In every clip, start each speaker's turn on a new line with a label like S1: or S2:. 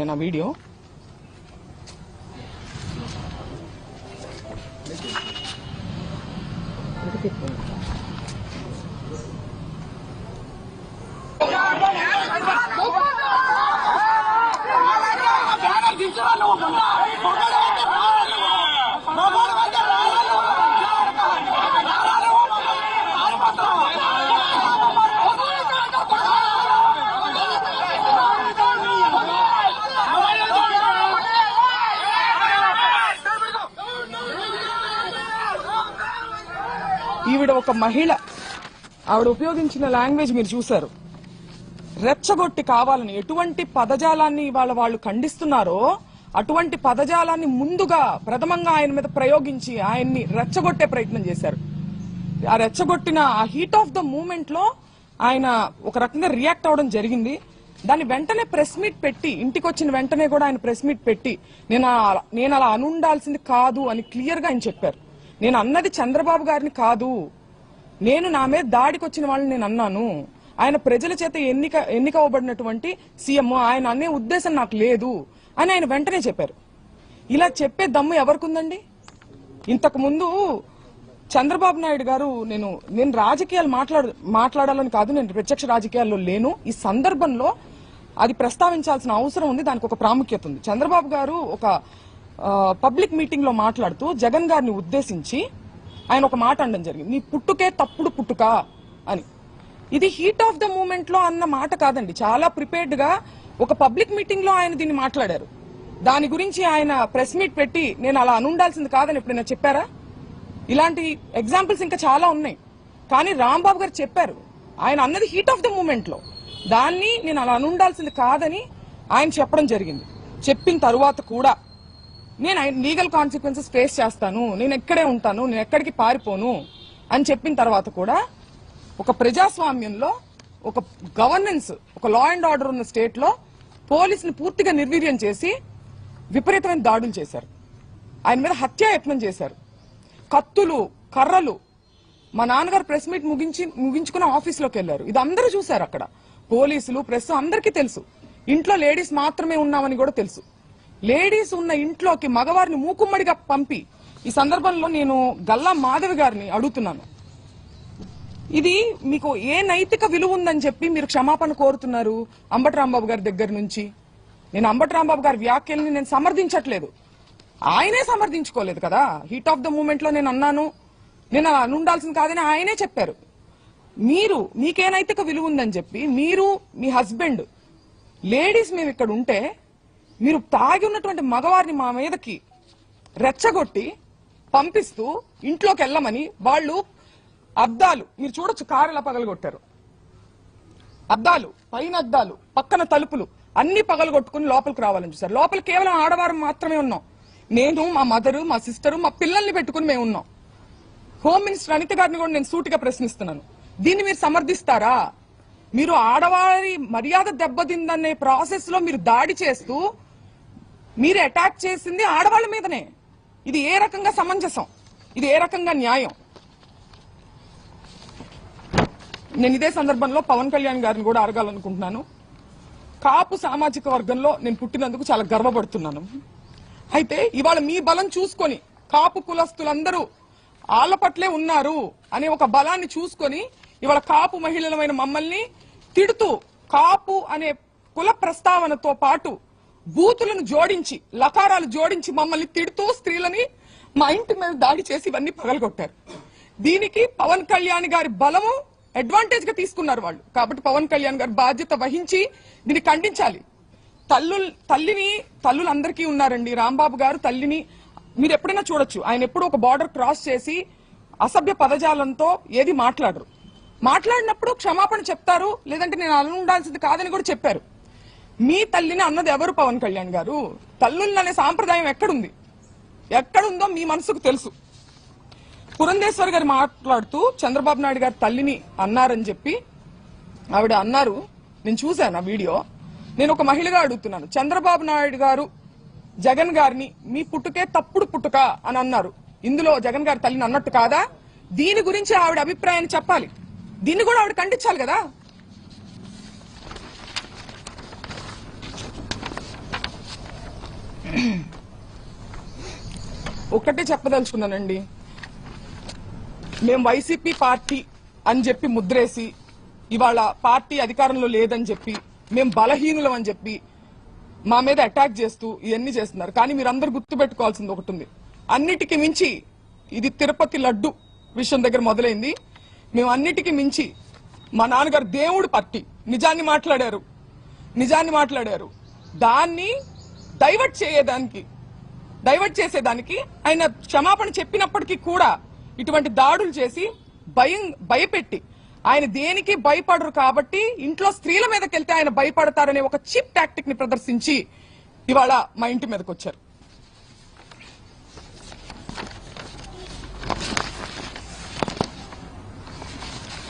S1: నేను వీడియో ఈవిడ ఒక మహిళ, ఆవిడ ఉపయోగించిన లాంగ్వేజ్ మీరు చూశారు. రెచ్చగొట్టి కావాలని ఎటువంటి పదజాలాన్ని ఇవాళ వాళ్ళు ఖండిస్తున్నారో అటువంటి పదజాలాన్ని ముందుగా ప్రథమంగా ఆయన మీద ప్రయోగించి ఆయన్ని రెచ్చగొట్టే ప్రయత్నం చేశారు. ఆ రెచ్చగొట్టిన ఆ హీట్ ఆఫ్ ద మూమెంట్ లో ఆయన ఒక రకంగా రియాక్ట్ అవడం జరిగింది. దాన్ని వెంటనే ప్రెస్ మీట్ పెట్టి, ఇంటికి వచ్చిన వెంటనే కూడా ఆయన ప్రెస్ మీట్ పెట్టి నేను అలా అనుండాల్సింది కాదు అని క్లియర్ గా ఆయన చెప్పారు. నేను అన్నది చంద్రబాబు గారిని కాదు, నేను నా మీద దాడికి వచ్చిన వాళ్ళని నేను అన్నాను. ఆయన ప్రజల చేత ఎన్నిక అవ్వబడినటువంటి సీఎం, ఆయన అనే ఉద్దేశం నాకు లేదు అని ఆయన వెంటనే చెప్పారు. ఇలా చెప్పే దమ్ము ఎవరికుందండి? ఇంతకు ముందు చంద్రబాబు నాయుడు గారు నేను రాజకీయాలు మాట్లాడాలని కాదు, నేను ప్రత్యక్ష రాజకీయాల్లో లేను, ఈ సందర్భంలో అది ప్రస్తావించాల్సిన అవసరం ఉంది, దానికి ఒక ప్రాముఖ్యత ఉంది. చంద్రబాబు గారు ఒక పబ్లిక్ మీటింగ్ లో మాట్లాడుతూ జగన్ గారిని ఉద్దేశించి ఆయన ఒక మాట అనడం జరిగింది, నీ పుట్టుకే తప్పుడు పుట్టుక అని. ఇది హీట్ ఆఫ్ ద మూమెంట్ లో అన్న మాట కాదండి, చాలా ప్రిపేర్డ్ గా ఒక పబ్లిక్ మీటింగ్ లో ఆయన దీన్ని మాట్లాడారు. దాని గురించి ఆయన ప్రెస్ మీట్ పెట్టి నేను అలా అనుండాల్సింది కాదని ఎప్పుడైనా చెప్పారా? ఇలాంటి ఎగ్జాంపుల్స్ ఇంకా చాలా ఉన్నాయి. కానీ రాంబాబు గారు చెప్పారు, ఆయన అన్నది హీట్ ఆఫ్ ద మూమెంట్ లో, దాన్ని నేను అలా అనుండాల్సింది కాదని ఆయన చెప్పడం జరిగింది. చెప్పిన తరువాత కూడా నేను లీగల్ కాన్సిక్వెన్సెస్ ఫేస్ చేస్తాను, నేను ఎక్కడే ఉంటాను, నేను ఎక్కడికి పారిపోను అని చెప్పిన తర్వాత కూడా ఒక ప్రజాస్వామ్యంలో, ఒక గవర్నెన్స్, ఒక లా అండ్ ఆర్డర్ ఉన్న స్టేట్ లో పోలీసుని పూర్తిగా నిర్వీర్యం చేసి విపరీతమైన దాడులు చేశారు. ఆయన మీద హత్యాయత్నం చేశారు. కత్తులు, కర్రలు. మా నాన్నగారు ప్రెస్ మీట్ ముగించుకుని ఆఫీస్లోకి వెళ్లారు. ఇది అందరూ చూశారు అక్కడ, పోలీసులు, ప్రెస్ అందరికీ తెలుసు. ఇంట్లో లేడీస్ మాత్రమే ఉన్నామని కూడా తెలుసు. లేడీస్ ఉన్న ఇంట్లోకి మగవారిని మూకుమ్మడిగా పంపి, ఈ సందర్భంలో నేను గల్లా మాధవి గారిని అడుగుతున్నాను, ఇది మీకు ఏ నైతిక విలువ ఉందని చెప్పి మీరు క్షమాపణ కోరుతున్నారు అంబటి రాంబాబు గారి దగ్గర నుంచి? నేను అంబటి రాంబాబు గారి వ్యాఖ్యల్ని నేను సమర్థించట్లేదు, ఆయనే సమర్థించుకోలేదు కదా. హీట్ ఆఫ్ ద మూమెంట్ లో నేను అన్నాను, నేను అలా అనుండాల్సింది కాదని ఆయనే చెప్పారు. మీకే నైతిక విలువ ఉందని చెప్పి మీరు, మీ హస్బెండ్, లేడీస్ మేము ఇక్కడ ఉంటే మీరు తాగి ఉన్నటువంటి మగవారిని మా మీదకి రెచ్చగొట్టి పంపిస్తూ ఇంట్లోకి వెళ్ళమని, వాళ్ళు అద్దాలు మీరు చూడొచ్చు, కారు ఎలా పగలగొట్టారు, అద్దాలు, పైన అద్దాలు, పక్కన తలుపులు అన్ని పగలగొట్టుకుని లోపలికి రావాలని చూసారు. లోపల కేవలం ఆడవారు మాత్రమే ఉన్నాం. నేను, మా మదరు, మా సిస్టరు, మా పిల్లల్ని పెట్టుకుని మేము ఉన్నాం. హోమ్ మినిస్టర్ అనిత గారిని కూడా నేను సూటిగా ప్రశ్నిస్తున్నాను, దీన్ని మీరు సమర్థిస్తారా? మీరు ఆడవారి మర్యాద దెబ్బతిందనే ప్రాసెస్ లో మీరు దాడి చేస్తూ మీరు అటాక్ చేసింది ఆడవాళ్ల మీదనే. ఇది ఏ రకంగా సమంజసం? ఇది ఏ రకంగా న్యాయం? నేను ఇదే సందర్భంలో పవన్ కళ్యాణ్ గారిని కూడా అడగాలనుకుంటున్నాను. కాపు సామాజిక వర్గంలో నేను పుట్టినందుకు చాలా గర్వపడుతున్నాను. అయితే ఇవాళ మీ బలం చూసుకొని కాపు కులస్తులందరూ ఆళ్ల పట్లే ఉన్నారు అనే ఒక బలాన్ని చూసుకొని ఇవాళ కాపు మహిళలమైన మమ్మల్ని తిడుతూ, కాపు అనే కుల ప్రస్తావనతో పాటు బూతులను జోడించి, లకారాలు జోడించి మమ్మల్ని తిడుతూ స్త్రీలని మా ఇంటి మీద దాడి చేసి ఇవన్నీ పగలగొట్టారు. దీనికి పవన్ కళ్యాణ్ గారి బలము అడ్వాంటేజ్ గా తీసుకున్నారు వాళ్ళు. కాబట్టి పవన్ కళ్యాణ్ గారు బాధ్యత వహించి దీన్ని ఖండించాలి. తల్లులందరికీ ఉన్నారండి. రాంబాబు గారు తల్లిని మీరు ఎప్పుడైనా చూడొచ్చు, ఆయన ఎప్పుడు ఒక బార్డర్ క్రాస్ చేసి అసభ్య పదజాలంతో ఏది మాట్లాడరు. మాట్లాడినప్పుడు క్షమాపణ చెప్తారు, లేదంటే నేను అలా ఉండాల్సింది కాదని కూడా చెప్పారు. మీ తల్లిని అన్నది ఎవరు? పవన్ కళ్యాణ్ గారు. తల్లులనే సాంప్రదాయం ఎక్కడుందో మీ మనసుకు తెలుసు. పురంధేశ్వరి గారు మాట్లాడుతూ చంద్రబాబు నాయుడు గారు తల్లిని అన్నారని చెప్పి ఆవిడ అన్నారు. నేను చూశాను ఆ వీడియో. నేను ఒక మహిళగా అడుగుతున్నాను, చంద్రబాబు నాయుడు గారు జగన్ గారిని మీ పుట్టుకే తప్పుడు పుట్టుక అని అన్నారు, ఇందులో జగన్ గారి తల్లిని అన్నట్టు కాదా? దీని గురించి ఆవిడ అభిప్రాయాన్ని చెప్పాలి, దీన్ని కూడా ఆవిడ ఖండించాలి కదా. ఒక్కటే చెప్పదలుచుకున్నానండి, మేము వైసీపీ పార్టీ అని చెప్పి ముద్రేసి ఇవాళ పార్టీ అధికారంలో లేదని చెప్పి మేము బలహీనులం అని చెప్పి మా మీద అటాక్ చేస్తూ ఇవన్నీ చేస్తున్నారు. కానీ మీరందరూ గుర్తుపెట్టుకోవాల్సింది ఒకటి ఉంది, అన్నిటికీ మించి ఇది తిరుపతి లడ్డు విషయం దగ్గర మొదలైంది. మేము అన్నిటికీ మించి మా నాన్నగారు దేవుడు పార్టీ నిజాన్ని మాట్లాడారు. దాన్ని డైవర్ట్ చేసేదానికి ఆయన క్షమాపణ చెప్పినప్పటికీ కూడా ఇటువంటి దాడులు చేసి భయపెట్టి ఆయన దేనికి భయపడరు కాబట్టి ఇంట్లో స్త్రీల మీదకి వెళ్తే ఆయన భయపడతారనే ఒక చీప్ టాక్టిక్ ని ప్రదర్శించి ఇవాళ మా ఇంటి మీదకి వచ్చారు.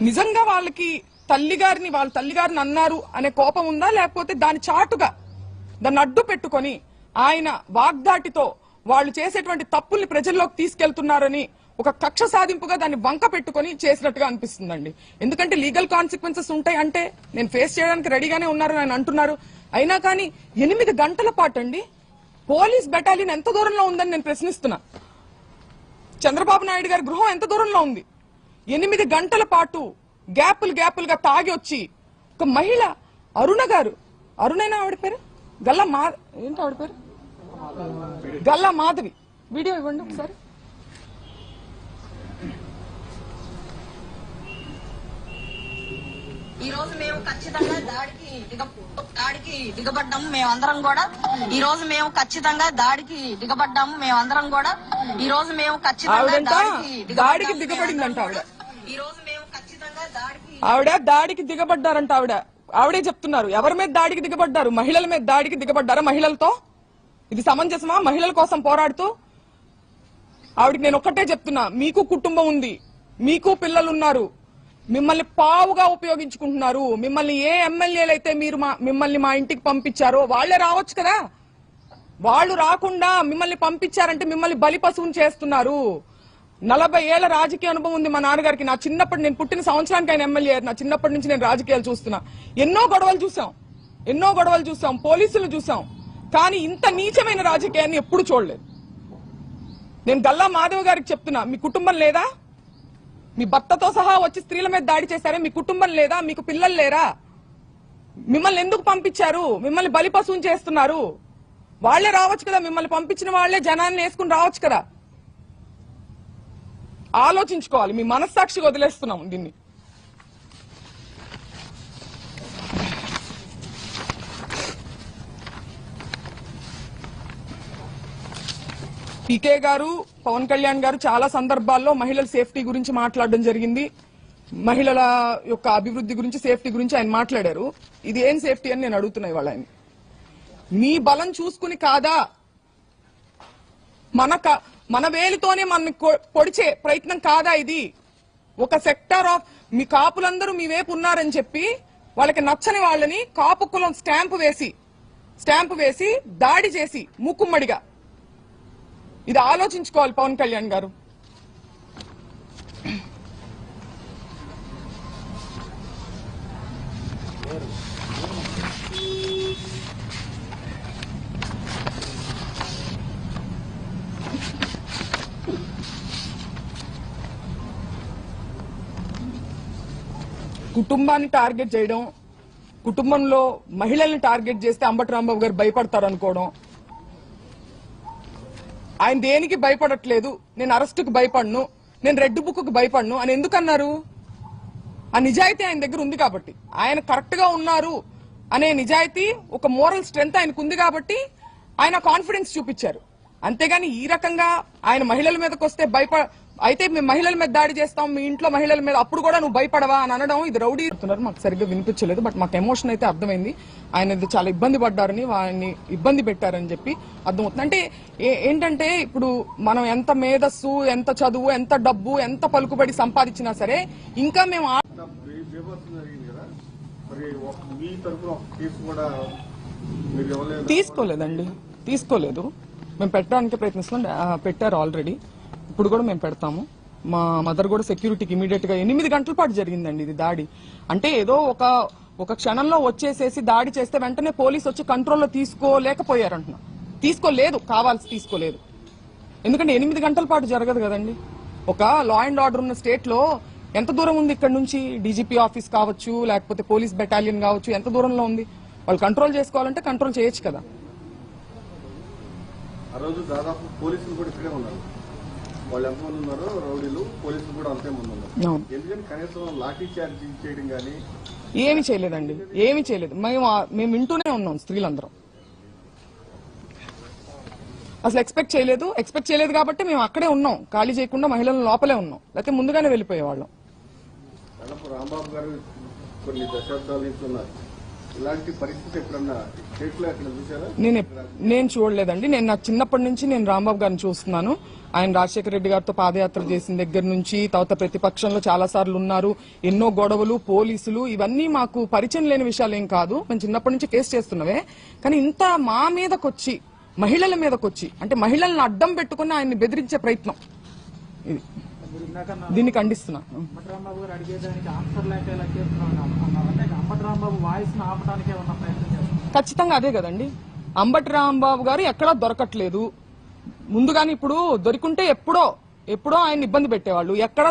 S1: నిజంగా వాళ్ళకి వాళ్ళ తల్లిగారిని అన్నారు అనే కోపం ఉందా, లేకపోతే దాని చాటుగా దాన్ని అడ్డు పెట్టుకొని ఆయన వాగ్దాటితో వాళ్ళు చేసేటువంటి తప్పుల్ని ప్రజల్లోకి తీసుకెళ్తున్నారని ఒక కక్ష సాధింపుగా దాన్ని వంక పెట్టుకుని చేసినట్టుగా అనిపిస్తుందండి. ఎందుకంటే లీగల్ కాన్సిక్వెన్సెస్ ఉంటాయి అంటే నేను ఫేస్ చేయడానికి రెడీగానే ఉన్నారు అని అంటున్నారు. అయినా కానీ 8 గంటల పాటు అండి పోలీస్ బెటాలియన్ ఎంత దూరంలో ఉందని నేను ప్రశ్నిస్తున్నా. చంద్రబాబు నాయుడు గారి గృహం ఎంత దూరంలో ఉంది? 8 గంటల పాటు గ్యాపులుగా తాగి వచ్చి ఒక మహిళ అరుణైనా ఆవిడ పేరు గల్లా మాధవి వీడియో ఇవ్వండి ఒకసారి.
S2: ఈ రోజు మేము ఖచ్చితంగా దాడికి దిగబడ్డాము. మేమందరం కూడా ఈ రోజు మేము ఖచ్చితంగా దాడికి దిగబడ్డాము. మేమందరం కూడా ఈ రోజు మేము ఖచ్చితంగా
S1: దాడికి దిగబడిందంట ఆవిడ.
S2: ఈ రోజు మేము ఖచ్చితంగా
S1: దాడికి దిగబడ్డారంట ఆవిడే చెప్తున్నారు. ఎవరి మీద దాడికి దిగబడ్డారు? మహిళల మీద దాడికి దిగబడ్డారా? మహిళలతో ఇది సమంజసమా? మహిళల కోసం పోరాడుతూ ఆవిడకి నేను ఒక్కటే చెప్తున్నా, మీకు కుటుంబం ఉంది, మీకు పిల్లలున్నారు, మిమ్మల్ని పావుగా ఉపయోగించుకుంటున్నారు. మిమ్మల్ని ఏ ఎమ్మెల్యేలు అయితే మిమ్మల్ని మా ఇంటికి పంపించారో వాళ్లే రావచ్చు కదా. వాళ్ళు రాకుండా మిమ్మల్ని పంపించారంటే మిమ్మల్ని బలి పశువుని చేస్తున్నారు. 40 ఏళ్ల రాజకీయ అనుభవం ఉంది మా నాన్నగారికి. నా చిన్నప్పటి నేను పుట్టిన సంవత్సరానికి ఆయన ఎమ్మెల్యే. నా చిన్నప్పటి నుంచి నేను రాజకీయాలు చూస్తున్నా. ఎన్నో గొడవలు చూసాం, పోలీసులు చూసాం. కానీ ఇంత నీచమైన రాజకీయాన్ని ఎప్పుడు చూడలేదు. నేను గల్లా మాధవ్ గారికి చెప్తున్నా, మీ కుటుంబం లేదా? మీ భర్తతో సహా వచ్చి స్త్రీల మీద దాడి చేశారే, మీ కుటుంబం లేదా? మీకు పిల్లలు లేరా? మిమ్మల్ని ఎందుకు పంపించారు? మిమ్మల్ని బలి పశువుని చేస్తున్నారు. వాళ్లే రావచ్చు కదా, మిమ్మల్ని పంపించిన వాళ్లే జనాన్ని వేసుకుని రావచ్చు కదా. ఆలోచించుకోవాలి. మీ మనస్సాక్షిగా వదిలేస్తున్నాం దీన్ని. పీకే గారు, పవన్ కళ్యాణ్ గారు చాలా సందర్భాల్లో మహిళల సేఫ్టీ గురించి మాట్లాడడం జరిగింది. మహిళల యొక్క అభివృద్ధి గురించి, సేఫ్టీ గురించి ఆయన మాట్లాడారు. ఇది ఏం సేఫ్టీ అని నేను అడుగుతున్నా ఇవాళ ఆయన. మీ బలం చూసుకుని కాదా, మన వేలితోనే మన పొడిచే ప్రయత్నం కాదా ఇది? ఒక సెక్టార్ ఆఫ్ మీ కాపులందరూ మీ వైపు ఉన్నారని చెప్పి వాళ్ళకి నచ్చని వాళ్ళని కాపు కులం స్టాంపు వేసి దాడి చేసి మూకుమ్మడిగా, ఇది ఆలోచించుకోవాలి పవన్ కళ్యాణ్ గారు. కుటుంబాన్ని టార్గెట్ చేయడం, కుటుంబంలో మహిళల్ని టార్గెట్ చేస్తే అంబటి రాంబాబు గారు భయపడతారు అనుకోవడం. ఆయన దేనికి భయపడట్లేదు. నేను అరెస్టుకు భయపడను, నేను రెడ్ బుక్ కు భయపడను అని ఎందుకన్నారు? ఆ నిజాయితీ ఆయన దగ్గర ఉంది కాబట్టి, ఆయన కరెక్ట్ గా ఉన్నారు అనే నిజాయితీ, ఒక మోరల్ స్ట్రెంగ్త్ ఆయనకు ఉంది కాబట్టి ఆయన కాన్ఫిడెన్స్ చూపించారు. అంతేగాని ఈ రకంగా ఆయన మహిళల మీదకి వస్తే అయితే మేము మహిళల మీద దాడి చేస్తాం, మీ ఇంట్లో మహిళల మీద, అప్పుడు కూడా నువ్వు భయపడవా అని అనడం ఇది రౌడీ. మాకు సరిగ్గా వినిపించలేదు, బట్ మాకు ఎమోషన్ అయితే అర్థమైంది. ఆయన చాలా ఇబ్బంది పడ్డారని, వారిని ఇబ్బంది పెట్టారని చెప్పి అర్థమవుతుంది. అంటే ఏంటంటే ఇప్పుడు మనం ఎంత మేధస్సు, ఎంత చదువు, ఎంత డబ్బు, ఎంత పలుకుబడి సంపాదించినా సరే ఇంకా మేము తీసుకోలేదు. మేము పెట్టడానికి ప్రయత్నిస్తున్నాం. పెట్టారు ఆల్రెడీ, ఇప్పుడు కూడా మేము పెడతాము. మా మదర్ కూడా సెక్యూరిటీకి ఇమీడియట్ గా 8 గంటల పాటు జరిగిందండి ఇది దాడి. అంటే ఏదో ఒక క్షణంలో వచ్చేసేసి దాడి చేస్తే వెంటనే పోలీసు వచ్చి కంట్రోల్లో తీసుకోలేకపోయారంటున్నా. తీసుకోలేదు, కావాల్సి తీసుకోలేదు. ఎందుకంటే 8 గంటల పాటు జరగదు కదండి. ఒక లా అండ్ ఆర్డర్ ఉన్న స్టేట్ లో ఎంత దూరం ఉంది ఇక్కడ నుంచి? డీజీపీ ఆఫీస్ కావచ్చు, లేకపోతే పోలీస్ బెటాలియన్ కావచ్చు, ఎంత దూరంలో ఉంది? వాళ్ళు కంట్రోల్ చేసుకోవాలంటే కంట్రోల్ చేయొచ్చు కదా.
S3: ఆ రోజు దాదాపు పోలీసులు కూడా ఇక్కడే ఉన్నారు. వాళ్ళు ఎంతమంది ఉన్నారో రౌడీలు, పోలీసులు కూడా అంతే మంది ఉన్నారు.
S1: అవును.
S3: ఎందుకంటే కనీసం లాఠీ చార్జ్ చేయడం కానీ
S1: ఏమీ చేయలేదండి, ఏమీ చేయలేదు. మేము వింటూనే ఉన్నాం స్త్రీలందరం. అసలు ఎక్స్పెక్ట్ చేయలేదు కాబట్టి మేము అక్కడే ఉన్నాం, ఖాళీ చేయకుండా మహిళల లోపలే ఉన్నాం. లేకపోతే ముందుగానే వెళ్ళిపోయేవాళ్ళం.
S3: దాదాపు రాంబాబు గారు కొన్ని దశాబ్దాల నుంచి ఉన్నారు. ఇలాంటి పరిస్థితి ఎప్పుడన్నా స్టేట్ లో ఎక్కడ చూసారా?
S1: నేను చూడలేదండి. నాకు చిన్నప్పటి నుంచి నేను రాంబాబు గారిని చూస్తున్నాను. ఆయన రాజశేఖర రెడ్డి గారితో పాదయాత్ర చేసిన దగ్గర నుంచి, తర్వాత ప్రతిపక్షంలో చాలా సార్లు ఉన్నారు. ఎన్నో గొడవలు, పోలీసులు, ఇవన్నీ మాకు పరిచయం లేని విషయాలు ఏం కాదు. మేము చిన్నప్పటి నుంచి ఫేస్ చేస్తున్నవే. కానీ ఇంత మా మీదకొచ్చి, మహిళల మీదకొచ్చి, అంటే మహిళలను అడ్డం పెట్టుకుని ఆయన్ని బెదిరించే ప్రయత్నం ఇది. దీన్ని ఖండిస్తున్నా.
S4: అంబట్రాంబాబు గారు అడిగేదానికి ఆన్సర్ లేక ఇలా చేస్తున్నారంటే అంబట్రాంబాబు వాయిస్ ను ఆపడానికే ఉన్న ప్రయత్నం చేస్తున్నారు.
S1: ఖచ్చితంగా అదే కదండి. అంబటి రాంబాబు గారు ఎక్కడా దొరకట్లేదు. ముందుగానే ఇప్పుడు దొరికింటే ఎప్పుడో ఆయన్ని ఇబ్బంది పెట్టేవాళ్ళు. ఎక్కడా